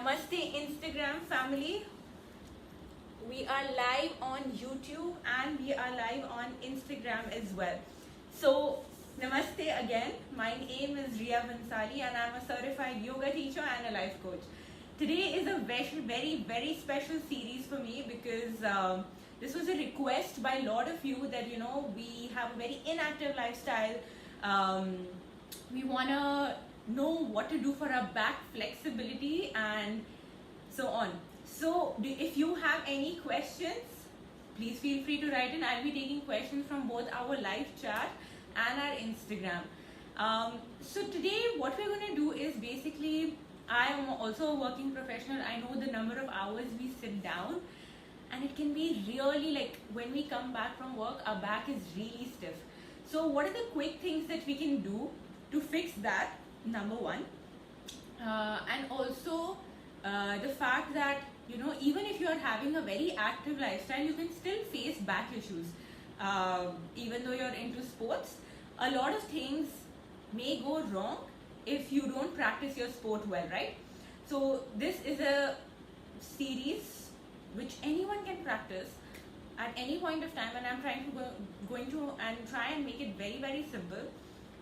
Namaste Instagram family. We are live on YouTube and we are live on Instagram as well. So namaste again. My name is Riyyog and I'm a certified yoga teacher and a life coach. Today is a very special series for me because this was a request by a lot of you that we have a very inactive lifestyle. We wanna know what to do for our back flexibility and so on. So if you have any questions, please feel free to write in. I'll be taking questions from both our live chat and our Instagram. So today what we're going to do is basically, I am also a working professional. I know the number of hours we sit down, and it can be really like when we come back from work, our back is really stiff. So what are the quick things that we can do to fix that? Number one, and also the fact that even if you are having a very active lifestyle, you can still face back issues. Even though you're into sports, a lot of things may go wrong if you don't practice your sport well, right? So this is a series which anyone can practice at any point of time, and I'm going to try and make it very simple,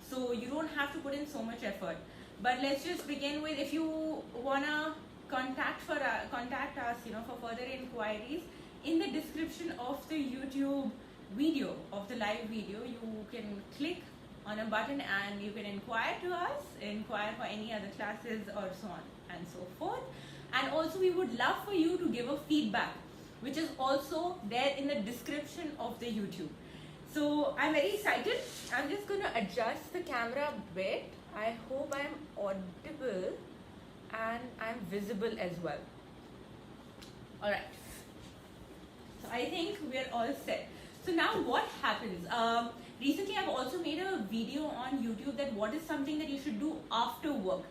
so you don't have to put in so much effort. But let's just begin with, if you wanna contact us for further inquiries, in the description of the YouTube video, of the live video, you can click on a button and you can inquire to us, inquire for any other classes or so on and so forth. And also we would love for you to give a feedback, which is also there in the description of the YouTube. So I'm very excited. I'm just going to adjust the camera a bit. I hope I'm audible and I'm visible as well. Alright. So I think we're all set. So now what happens? Recently I've also made a video on YouTube that what is something that you should do after work.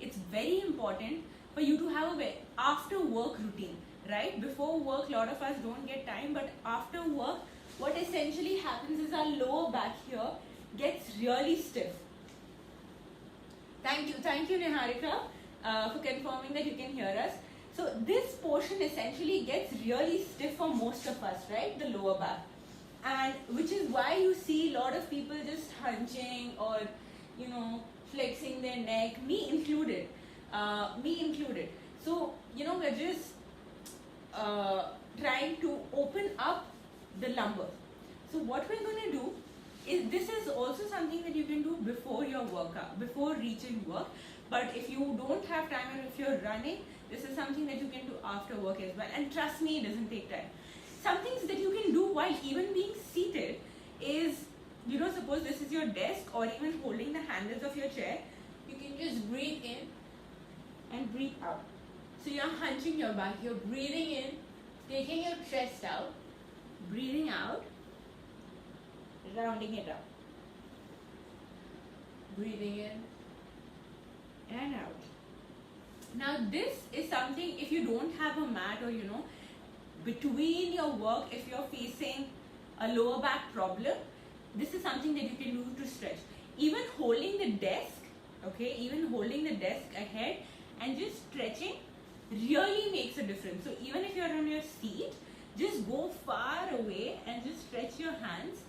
It's very important for you to have a after work routine, right? Before work, a lot of us don't get time, but after work, what essentially happens is our lower back here gets really stiff. Thank you Niharika for confirming that you can hear us. So this portion essentially gets really stiff for most of us, right? The lower back. And which is why you see a lot of people just hunching or flexing their neck, me included. So we're just trying to open up the lumbar. So what we're going to do is, this is also something that you can do before your workout, before reaching work. But if you don't have time and if you're running, this is something that you can do after work as well. And trust me, it doesn't take time. Some things that you can do while even being seated is, suppose this is your desk or even holding the handles of your chair, you can just breathe in and breathe out. So you're hunching your back, you're breathing in, taking your chest out, breathing out, rounding it up. Breathing in and out. Now this is something, if you don't have a mat or between your work, if you're facing a lower back problem, this is something that you can do to stretch. Even holding the desk, okay, even holding the desk ahead and just stretching really makes a difference. So even if you're on your seat, just go far away and just stretch your hands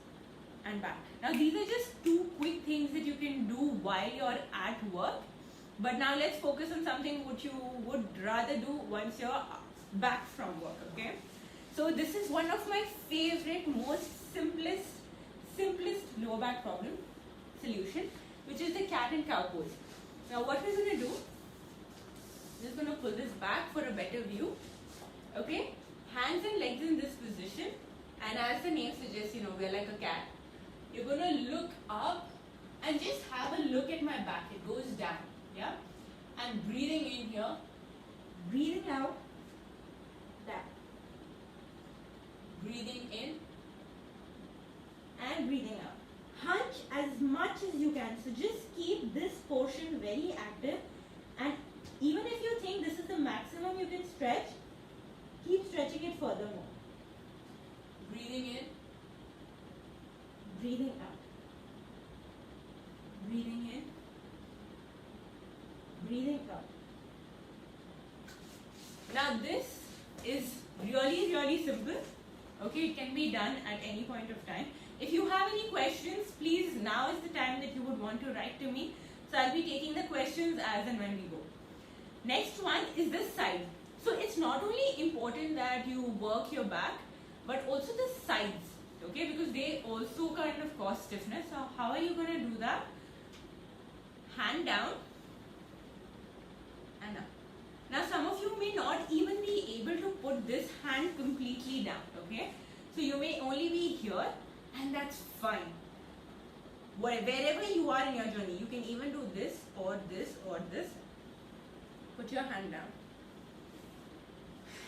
and back. Now these are just two quick things that you can do while you're at work. But now let's focus on something which you would rather do once you're back from work, okay? So this is one of my favorite, most simplest lower back problem solution, which is the cat and cow pose. Now what we're going to do, just going to pull this back for a better view, okay? Hands and legs in this position, and as the name suggests, we're like a cat. You're going to look up and just have a look at my back. It goes down, yeah? And breathing in here, breathing out, that. Breathing in and breathing out. Hunch as much as you can. So just keep this portion very active, and even if you think this is the maximum you can stretch, keep stretching it furthermore. Breathing in, breathing out. Breathing in, breathing out. Now this is really simple. Okay, it can be done at any point of time. If you have any questions, please, now is the time that you would want to write to me. So I'll be taking the questions as and when we go. Next one is this side. So it's not only important that you work your back, but also the sides, okay, because they also kind of cause stiffness. So how are you going to do that? Hand down and up. Now some of you may not even be able to put this hand completely down, okay? So you may only be here, and that's fine. Wherever you are in your journey, you can even do this or this or this. Put your hand down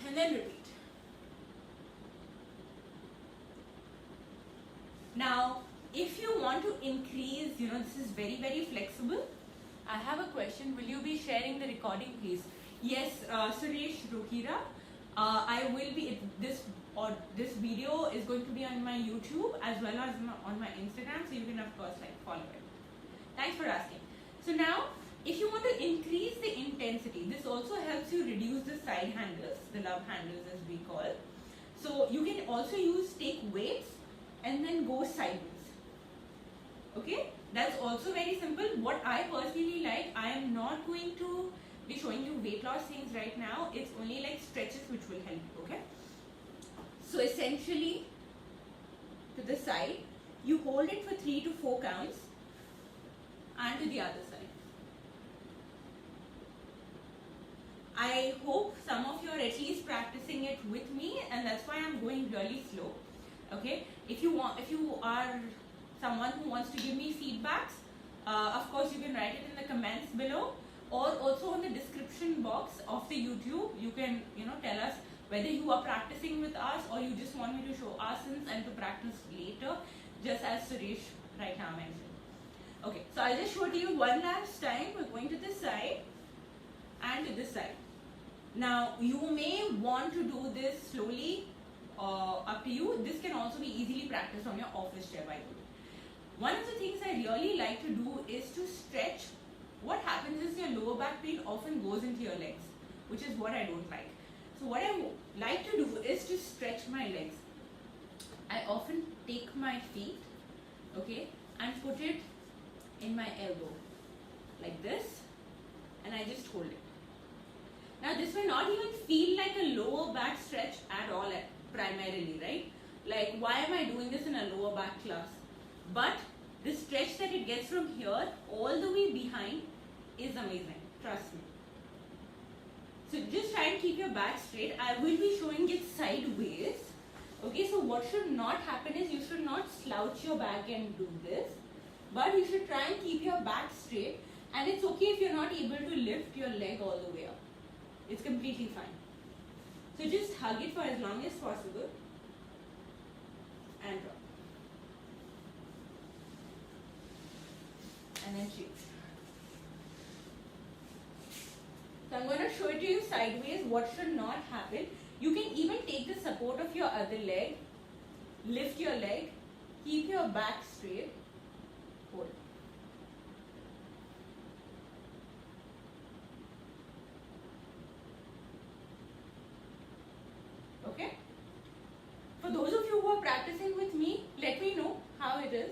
and then repeat. Now, if you want to increase, this is very flexible. I have a question. Will you be sharing the recording, please? Yes, Suresh Rohira. I will be, this video is going to be on my YouTube as well as on my Instagram, so you can of course follow it. Thanks for asking. So now, if you want to increase the intensity, this also helps you reduce the side handles, the love handles as we call. So you can also take weights and then go sideways. Okay, that's also very simple. What I personally like, I am not going to be showing you weight loss things right now. It's only like stretches which will help you, okay? So essentially, to the side, you hold it for 3 to 4 counts, and to the other side. I hope some of you are at least practicing it with me, and that's why I'm going really slow. Okay, if you are someone who wants to give me feedbacks, of course you can write it in the comments below, or also in the description box of the YouTube. You can tell us whether you are practicing with us or you just want me to show asanas and to practice later, just as Suresh right now mentioned. Okay, so I'll just show it to you one last time. We're going to this side and to this side. Now you may want to do this slowly, up to you. This can also be easily practiced on your office chair, by the way. One of the things I really like to do is to stretch. What happens is your lower back pain often goes into your legs, which is what I don't like. So what I like to do is to stretch my legs. I often take my feet, okay, and put it in my elbow, like this, and I just hold it. Now this will not even feel like a lower back stretch at all, primarily, right? Like, why am I doing this in a lower back class? But the stretch that it gets from here all the way behind is amazing, trust me. So just try and keep your back straight. I will be showing it sideways. Okay, so what should not happen is you should not slouch your back and do this, but you should try and keep your back straight, and it's okay if you're not able to lift your leg all the way up. It's completely fine. So just hug it for as long as possible and drop. And then change. So I'm going to show it to you sideways what should not happen. You can even take the support of your other leg, lift your leg, keep your back straight, hold. Okay? For those of you who are practicing with me, let me know how it is.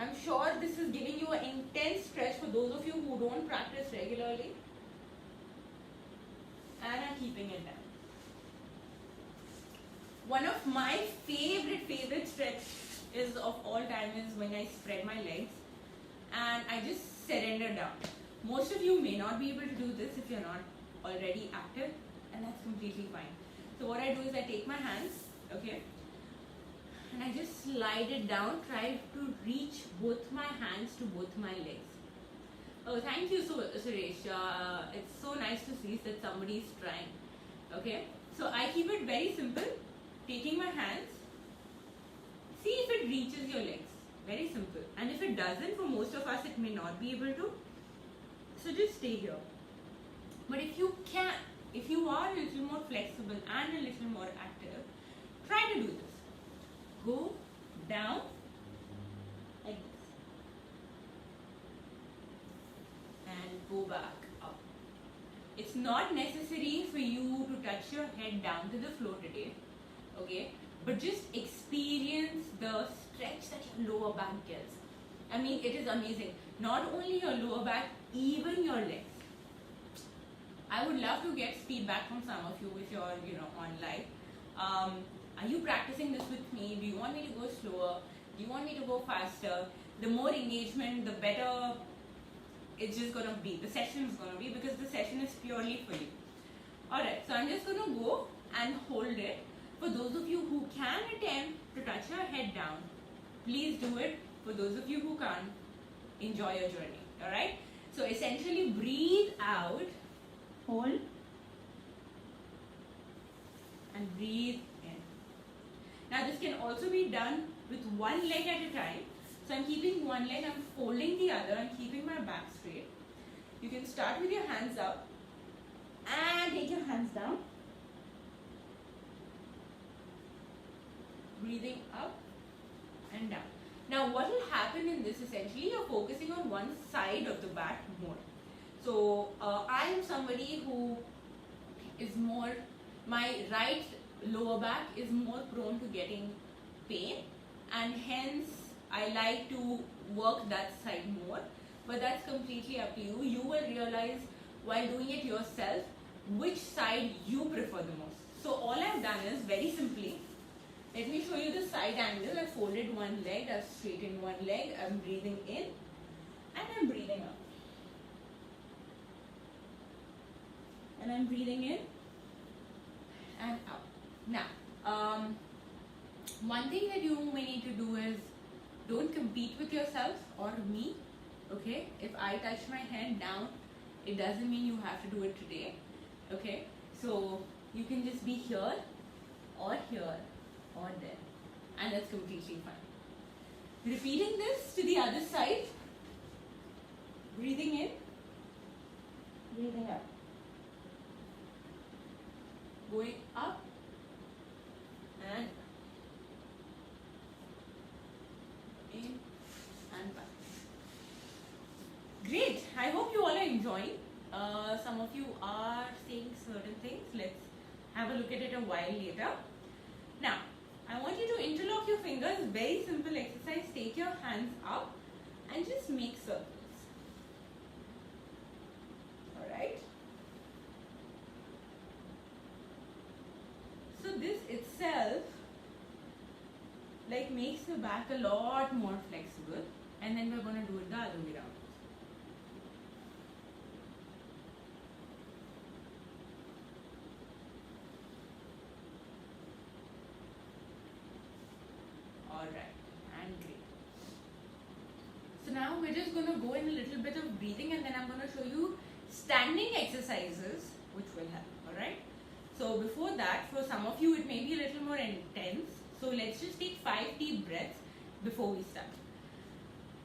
I'm sure this is giving you an intense stretch for those of you who don't practice regularly. And I'm keeping it down. One of my favorite stretch is of all time is when I spread my legs and I just surrender down. Most of you may not be able to do this if you're not already active, and that's completely fine. So what I do is I take my hands, okay, and I just slide it down, try to reach both my hands to both my legs. Oh, thank you, Suresh. It's so nice to see that somebody is trying. Okay, so I keep it very simple, taking my hands, see if it reaches your legs. Very simple. And if it doesn't, for most of us, it may not be able to. So just stay here. But if you can, if you are a little more flexible and a little more active, try to do this. Go down like this and go back up. It's not necessary for you to touch your head down to the floor today, okay? But just experience the stretch that your lower back gets. I mean, it is amazing. Not only your lower back, even your legs. I would love to get feedback from some of you if you're, on live. Are you practicing this with me? Do you want me to go slower? Do you want me to go faster? The more engagement, the better it's just going to be. The session is going to be, because the session is purely for you. Alright, so I'm just going to go and hold it. For those of you who can attempt to touch your head down, please do it. For those of you who can't, enjoy your journey. Alright? So essentially breathe out, hold, and breathe in. Now this can also be done with one leg at a time. So I'm keeping one leg, I'm folding the other, and keeping my back straight. You can start with your hands up and take your hands down. Breathing up and down. Now what will happen in this, essentially you're focusing on one side of the back more. So I am somebody who is more, my right lower back is more prone to getting pain, and hence I like to work that side more, but that's completely up to you. You will realize while doing it yourself which side you prefer the most. So all I've done is, very simply, let me show you the side angle. I folded one leg, I've straightened one leg, I'm breathing in and I'm breathing out. And I'm breathing in and out. Now, one thing that you may need to do is, don't compete with yourself or me, okay? If I touch my head down, it doesn't mean you have to do it today, okay? So you can just be here or there, and that's completely fine. Repeating this to the other side, breathing in, breathing out, going up and in and back. Great. I hope you all are enjoying. Some of you are saying certain things. Let's have a look at it a while later. Now, I want you to interlock your fingers. Very simple exercise. Take your hands up and just make circles. Alright? So this itself makes the back a lot more flexible, and then we're going to do it the other way around. Alright, and great. So now we're just going to go in a little bit of breathing, and then I'm going to show you standing exercises which will help. Alright? So before that, for some of you it may be a little more intense. So let's just take 5 deep breaths before we start.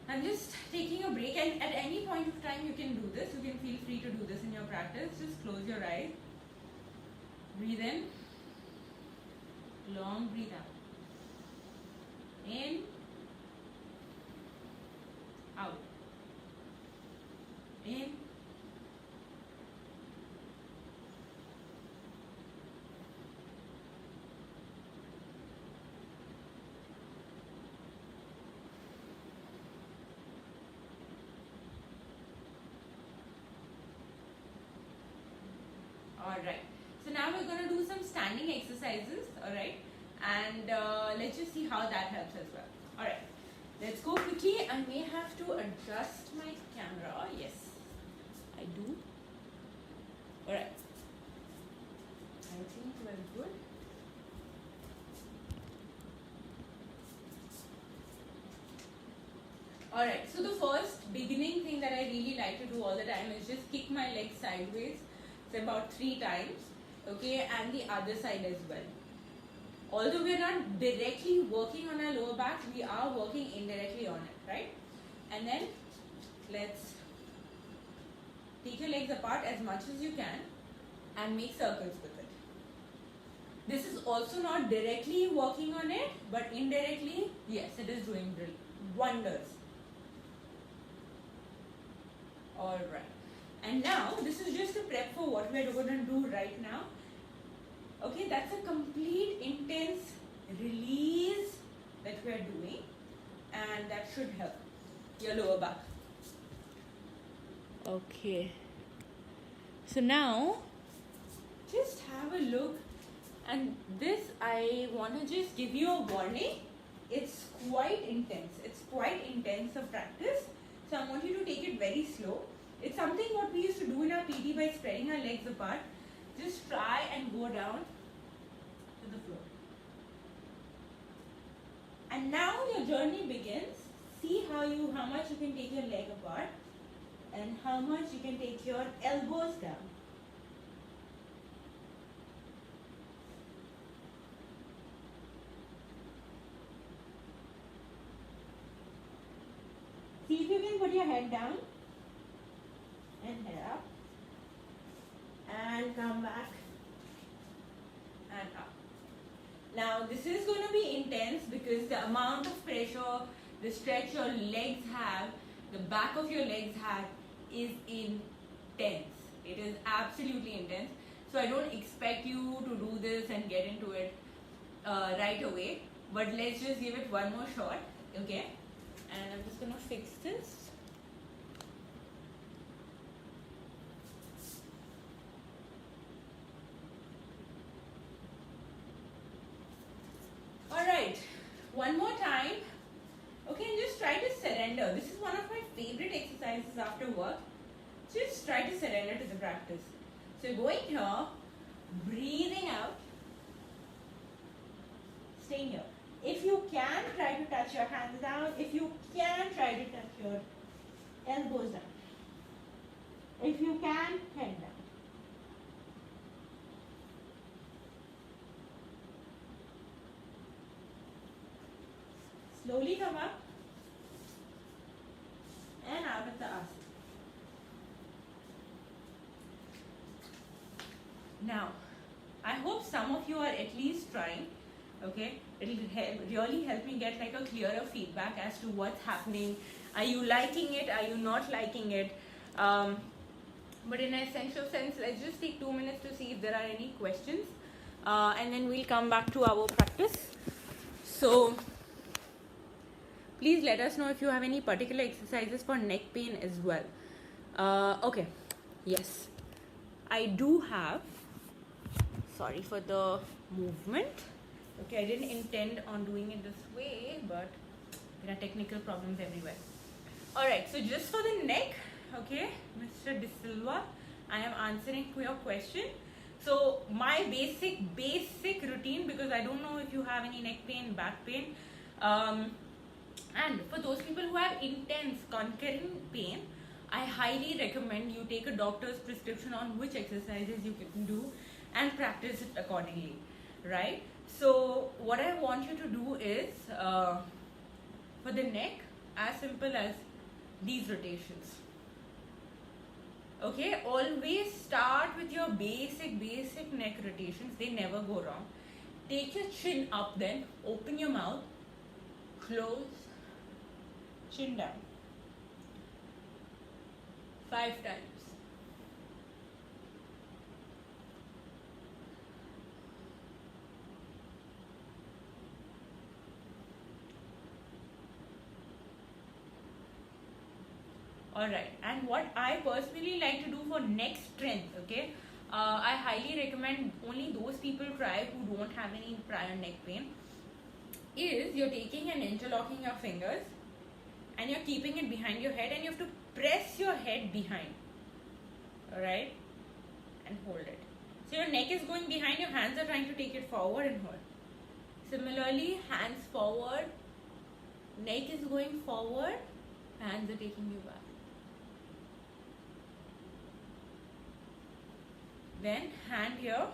I'm just taking a break, and at any point of time you can do this. You can feel free to do this in your practice. Just close your eyes. Breathe in. Long breathe out. In. Out. In. Alright, so now we're going to do some standing exercises, alright, and let's just see how that helps as well. Alright, let's go quickly. I may have to adjust my camera. Yes, I do. Alright, I think we're good. Alright, so the first beginning thing that I really like to do all the time is just kick my legs sideways. About 3 times, okay, and the other side as well. Although we are not directly working on our lower back, we are working indirectly on it, right? And then let's take your legs apart as much as you can and make circles with it. This is also not directly working on it, but indirectly, yes, it is doing wonders. Alright. And now this is just a prep for what we're going to do right now. Okay, that's a complete intense release that we're doing, and that should help your lower back. Okay, so now just have a look, and this I want to just give you a warning. It's quite intense of practice, so I want you to take it very slow. It's something what we used to do in our PT by spreading our legs apart. Just try and go down to the floor. And now your journey begins. See how much you can take your leg apart and how much you can take your elbows down. See if you can put your head down and head up and come back and up. Now this is going to be intense because the amount of pressure, the stretch your legs have, the back of your legs have is intense. It is absolutely intense. So I don't expect you to do this and get into it right away. But let's just give it one more shot, okay? And I'm just going to fix this. Alright, one more time. Okay, and just try to surrender. This is one of my favorite exercises after work. Just try to surrender to the practice. So going here, breathing out, staying here. If you can, try to touch your hands down. If you can, try to touch your elbows down. If you can, head down. Slowly come up and out of the asana. Now, I hope some of you are at least trying. Okay, it'll really help me get like a clearer feedback as to what's happening. Are you liking it? Are you not liking it? But in an essential sense, let's just take 2 minutes to see if there are any questions, and then we'll come back to our practice. So please let us know if you have any particular exercises for neck pain as well. Okay, yes, I do have. Sorry for the movement. Okay, I didn't intend on doing it this way, but there are technical problems everywhere. Alright, so just for the neck, okay, Mr. De Silva, I am answering your question. So my basic routine, because I don't know if you have any neck pain, back pain, and for those people who have intense concurrent pain, I highly recommend you take a doctor's prescription on which exercises you can do and practice it accordingly, right? So what I want you to do is, for the neck, as simple as these rotations. Okay, always start with your basic neck rotations. They never go wrong. Take your chin up, then open your mouth, close, chin down. 5 times. Alright, and what I personally like to do for neck strength, okay, I highly recommend only those people try who don't have any prior neck pain, is you're taking and interlocking your fingers and you're keeping it behind your head, and you have to press your head behind, alright, and hold it. So your neck is going behind, your hands are trying to take it forward and hold. Similarly, hands forward, neck is going forward, hands are taking you back. Then hand here,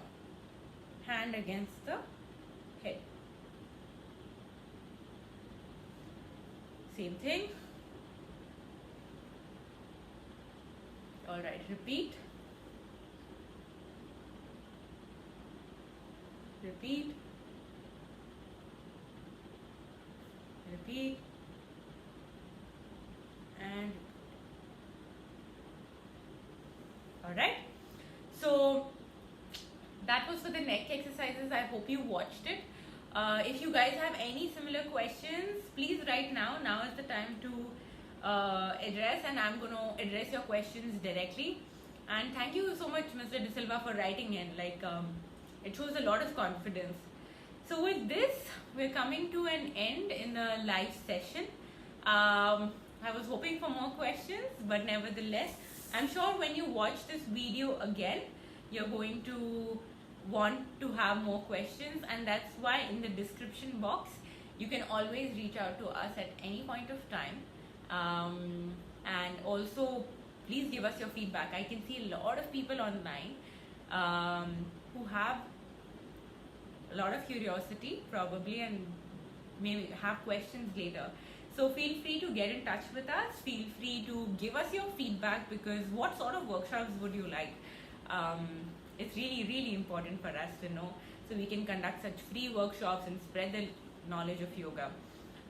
hand against the head. Same thing. Alright, repeat. Repeat. Repeat. And Alright, so that was for the neck exercises. I hope you watched it. If you guys have any similar questions, please write now. Now is the time to address, and I'm going to address your questions directly. And thank you so much, Mr. De Silva, for writing in. It shows a lot of confidence. So with this, we're coming to an end in the live session. I was hoping for more questions, but nevertheless, I'm sure when you watch this video again, you're going to want to have more questions, and that's why in the description box, you can always reach out to us at any point of time. And also, please give us your feedback. I can see a lot of people online who have a lot of curiosity probably, and maybe have questions later. So feel free to get in touch with us. Feel free to give us your feedback, because what sort of workshops would you like? It's really, really important for us to know, so we can conduct such free workshops and spread the knowledge of yoga.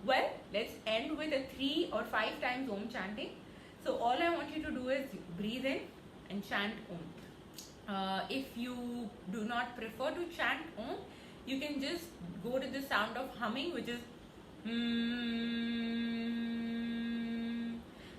Well, let's end with a 3 or 5 times Om chanting. So all I want you to do is breathe in and chant Om. If you do not prefer to chant Om, you can just go to the sound of humming, which is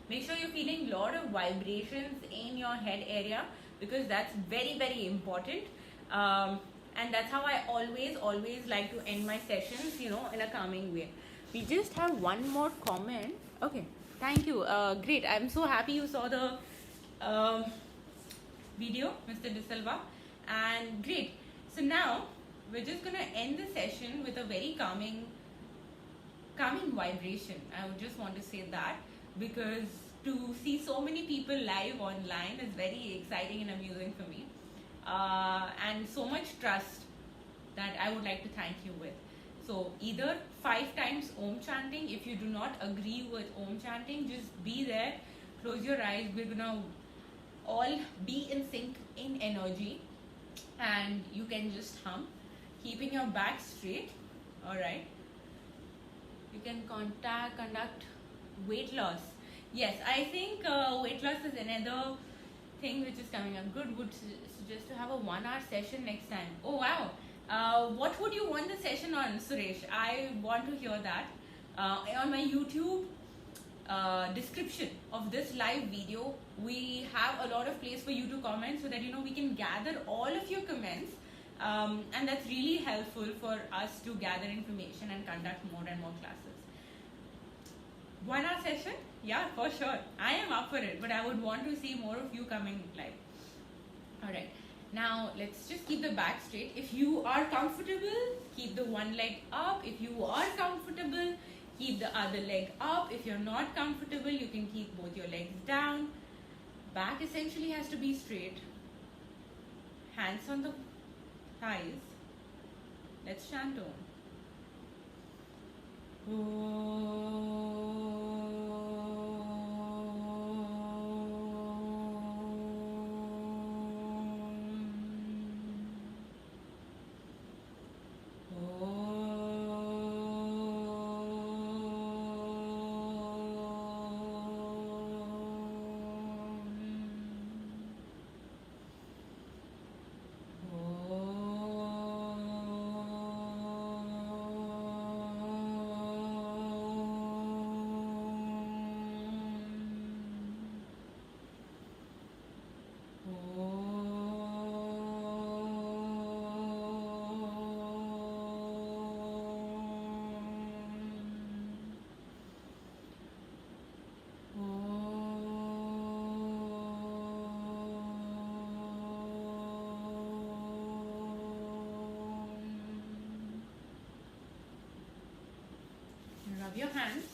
Make sure you're feeling a lot of vibrations in your head area, because that's very, very important. And that's how I always like to end my sessions, in a calming way. We just have one more comment. Okay, thank you. Great. I'm so happy you saw the video, Mr. De Silva. And great. So now we're just gonna end the session with a very calming vibration. I would just want to say that, because to see so many people live online is very exciting and amusing for me, and so much trust that I would like to thank you with. So either 5 times Om chanting. If you do not agree with Om chanting, just be there, close your eyes. We're gonna all be in sync in energy, and you can just hum, keeping your back straight. Alright, you can conduct weight loss. Yes, I think weight loss is another thing which is coming up. Good, would suggest to have a 1-hour session next time. Oh wow, what would you want the session on, Suresh? I want to hear that. On my YouTube description of this live video, we have a lot of place for you to comment, so that we can gather all of your comments, and that's really helpful for us to gather information and conduct more and more classes. 1-hour session? Yeah, for sure. I am up for it, but I would want to see more of you coming live. Alright, now let's just keep the back straight. If you are comfortable, keep the one leg up. If you are comfortable, keep the other leg up. If you're not comfortable, you can keep both your legs down. Back essentially has to be straight. Hands on the thighs. Let's chant Om. Rub your hands.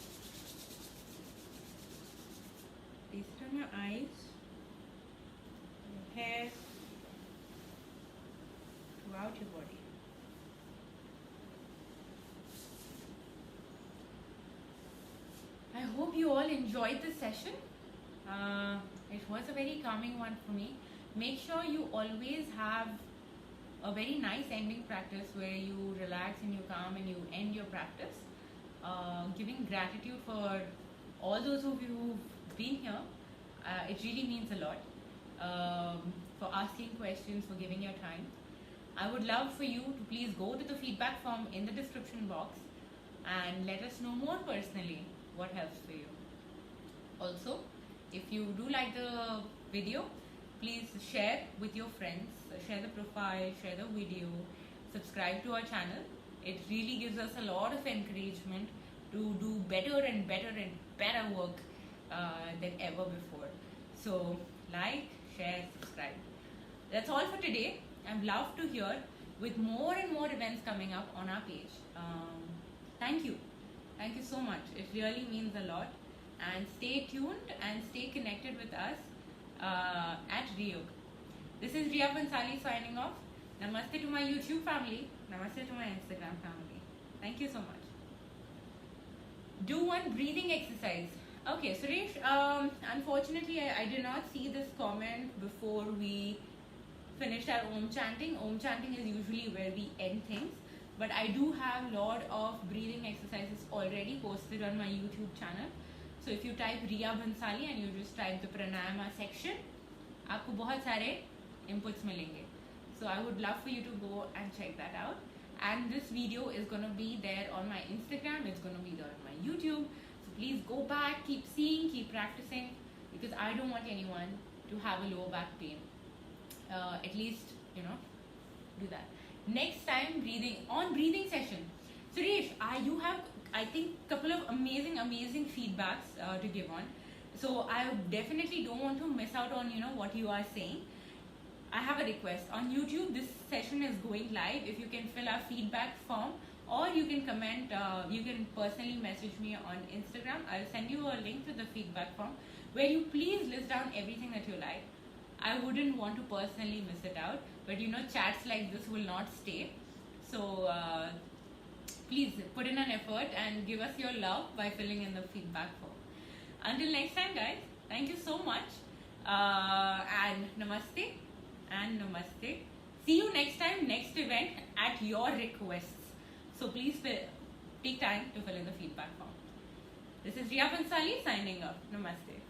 Place it on your eyes, your hair, throughout your body. I hope you all enjoyed this session. It was a very calming one for me. Make sure you always have a very nice ending practice where you relax and you calm and you end your practice. Giving gratitude for all those of you who've been here. It really means a lot. for asking questions, for giving your time. I would love for you to please go to the feedback form in the description box and let us know more personally what helps for you. Also, if you do like the video, please share with your friends, share the profile, share the video, subscribe to our channel. It really gives us a lot of encouragement to do better and better and better work than ever before. So like, share, subscribe. That's all for today. I'd love to hear with more and more events coming up on our page. Thank you. Thank you so much. It really means a lot. And stay tuned and stay connected with us at Riyyog. This is Riya Bansali signing off. Namaste to my YouTube family. Namaste to my Instagram family. Thank you so much. Do one breathing exercise. Okay, Suresh, unfortunately I did not see this comment before we finished our Om chanting. Om chanting is usually where we end things. But I do have a lot of breathing exercises already posted on my YouTube channel. So if you type Riya Bansali and you just type the pranayama section, आपको बहुत सारे inputs मिलेंगे. So I would love for you to go and check that out. And this video is going to be there on my Instagram. It's going to be there on my YouTube. So please go back, keep seeing, keep practicing, because I don't want anyone to have a lower back pain. At least, do that. Next time, breathing session. Suresh, you have, I think, couple of amazing feedbacks to give on. So I definitely don't want to miss out on, what you are saying. I have a request. On YouTube, this session is going live. If you can fill our feedback form, or you can comment, you can personally message me on Instagram. I'll send you a link to the feedback form where you please list down everything that you like. I wouldn't want to personally miss it out, but chats like this will not stay. So please put in an effort and give us your love by filling in the feedback form. Until next time, guys, thank you so much, and namaste and namaste. See you next time, next event at your requests. So please take time to fill in the feedback form. This is Riya Bansali signing off. Namaste.